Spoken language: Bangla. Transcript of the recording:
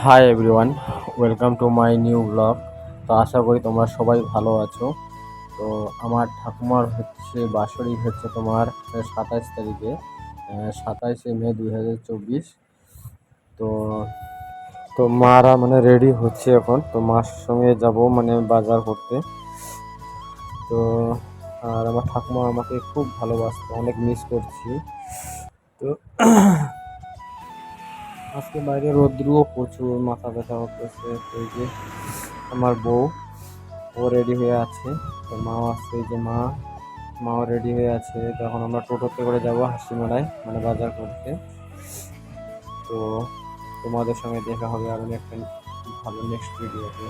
Hi everyone, welcome to my new blog. তো আশা করি তোমরা সবাই ভালো আছো। তো আমার ঠাকুমার হচ্ছে বাৎসরিক হচ্ছে তোমার 27 তারিখে, 27শে মে 2024। তো তো মারা মানে রেডি হচ্ছে এখন, তো মার সঙ্গে যাব মানে বাজার করতে। তো আর আমার ঠাকুমা আমাকে খুব ভালোবাসতো, অনেক মিস করছি। তো আজকে বাইরে রৌদ্রও প্রচুর, মাথা ব্যথা করতেছে। তো এই যে আমার বউ, ও রেডি হয়ে আছে। তো মাও আসছে, এই যে মাও রেডি হয়ে আছে। তখন আমরা টোটোতে করে যাবো হাসিমারায়, মানে বাজার করতে। তো তোমাদের সঙ্গে দেখা হবে আরো একটা ভালো নেক্সট ভিডিওতে।